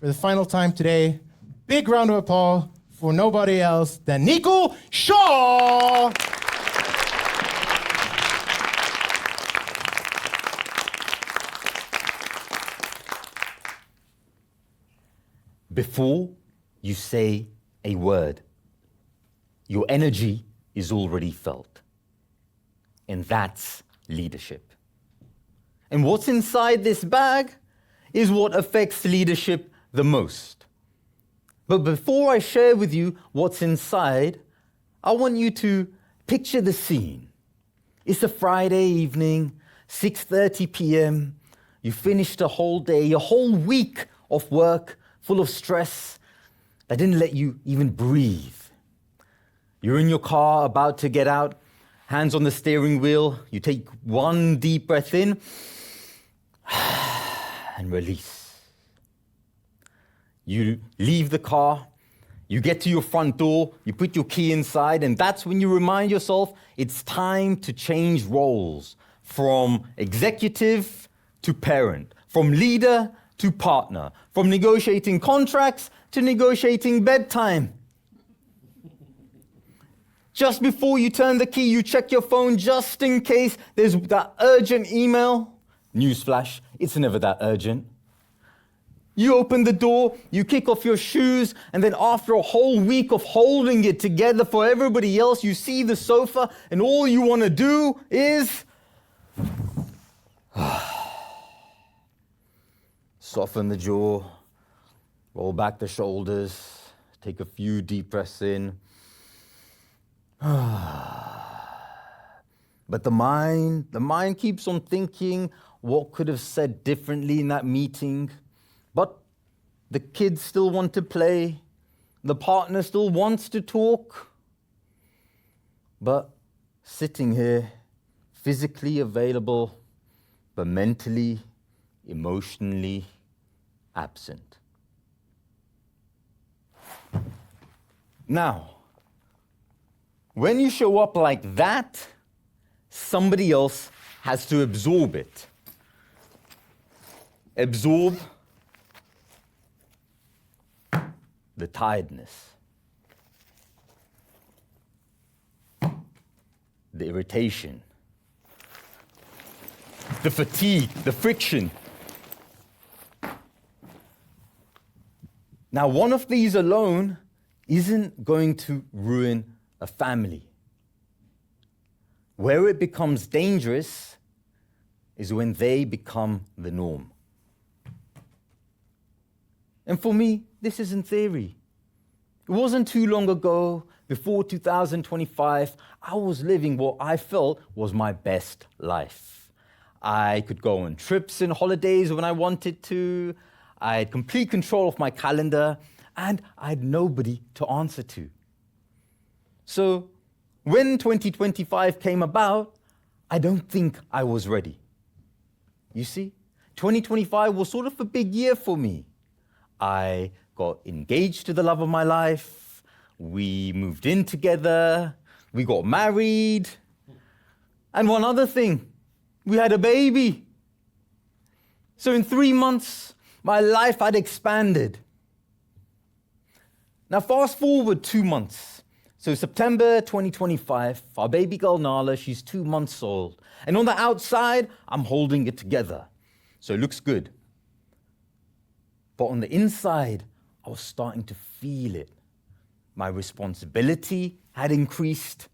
for the final time today. Big round of applause for nobody else than Nico Shaw. Before you say a word, your energy is already felt. And that's leadership. And what's inside this bag is what affects leadership the most. But before I share with you what's inside, I want you to picture the scene. It's a Friday evening, 6:30 p.m. You finished a whole day, a whole week of work full of stress that didn't let you even breathe. You're in your car, about to get out, hands on the steering wheel. You take one deep breath in and release. You leave the car, you get to your front door, you put your key inside, and that's when you remind yourself it's time to change roles from executive to parent, from leader to partner, from negotiating contracts to negotiating bedtime. Just before you turn the key, you check your phone just in case there's that urgent email. Newsflash, it's never that urgent. You open the door, you kick off your shoes, and then after a whole week of holding it together for everybody else, you see the sofa, and all you want to do is soften the jaw, roll back the shoulders, take a few deep breaths in. But the mind keeps on thinking what could have said differently in that meeting. But the kids still want to play. The partner still wants to talk. But sitting here, physically available, but mentally, emotionally absent. Now, when you show up like that, somebody else has to absorb it. Absorb the tiredness, the irritation, the fatigue, the friction. Now, one of these alone isn't going to ruin a family. Where it becomes dangerous is when they become the norm. And for me, this isn't theory. It wasn't too long ago, before 2025, I was living what I felt was my best life. I could go on trips and holidays when I wanted to. I had complete control of my calendar, and I had nobody to answer to. So when 2025 came about, I don't think I was ready. You see, 2025 was sort of a big year for me. I got engaged to the love of my life. We moved in together. We got married. And one other thing, we had a baby. So in 3 months, my life had expanded. Now fast forward 2 months. So September 2025, our baby girl Nala, she's 2 months old. And on the outside, I'm holding it together. So it looks good. But on the inside, I was starting to feel it. My responsibility had increased.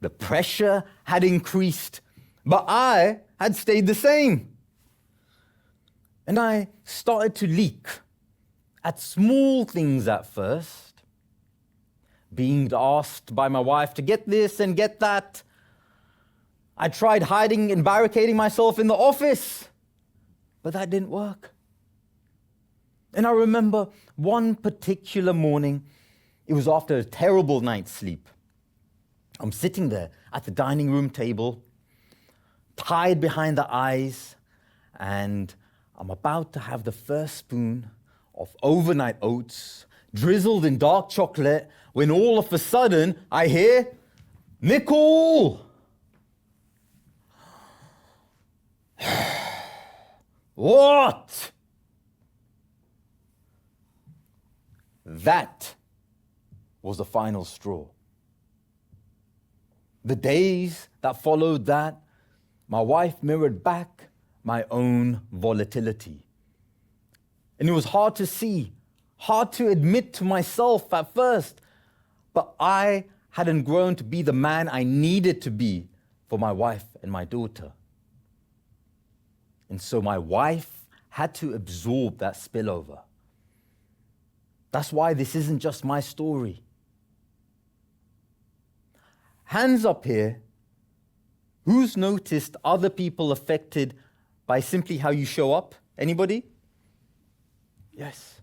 The pressure had increased. But I had stayed the same. And I started to leak at small things at first. Being asked by my wife to get this and get that. I tried hiding and barricading myself in the office, but that didn't work. And I remember one particular morning, it was after a terrible night's sleep. I'm sitting there at the dining room table, tied behind the eyes, and I'm about to have the first spoon of overnight oats, drizzled in dark chocolate, when all of a sudden I hear, "Nicole!" What? That was the final straw. The days that followed that, my wife mirrored back my own volatility. And it was hard to see, hard to admit to myself at first, but I hadn't grown to be the man I needed to be for my wife and my daughter. And so my wife had to absorb that spillover. That's why this isn't just my story. Hands up here. Who's noticed other people affected by simply how you show up? Anybody? Yes.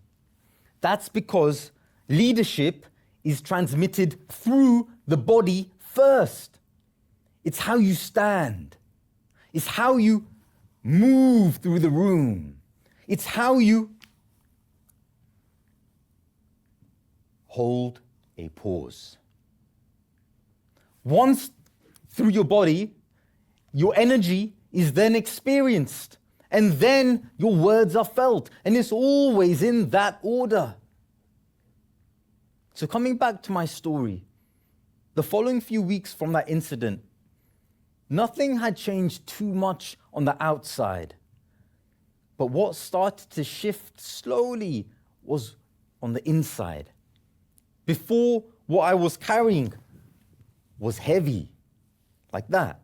That's because leadership is transmitted through the body first. It's how you stand. It's how you move through the room. It's how you hold a pause. Once through your body, your energy is then experienced, and then your words are felt, and it's always in that order. So coming back to my story, the following few weeks from that incident, nothing had changed too much on the outside. But what started to shift slowly was on the inside. Before, what I was carrying was heavy, like that.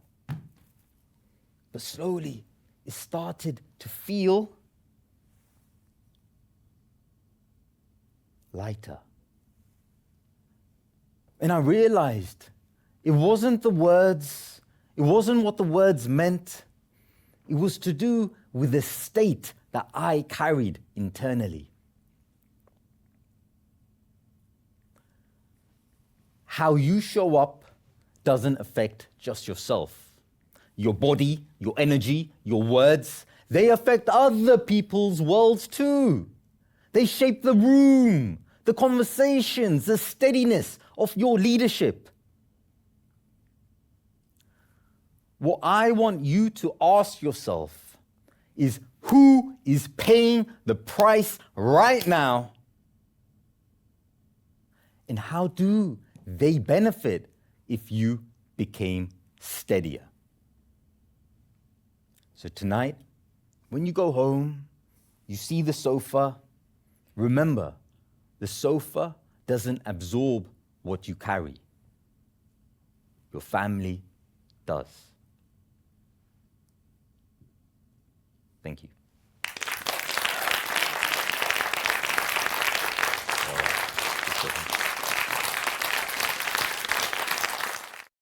But slowly, it started to feel lighter. And I realized it wasn't the words, it wasn't what the words meant. It was to do with the state that I carried internally. How you show up doesn't affect just yourself. Your body, your energy, your words, they affect other people's worlds too. They shape the room, the conversations, the steadiness of your leadership. What I want you to ask yourself is, who is paying the price right now? And how do they benefit if you became steadier? So tonight, when you go home, you see the sofa, remember, the sofa doesn't absorb what you carry. Your family does. Thank you.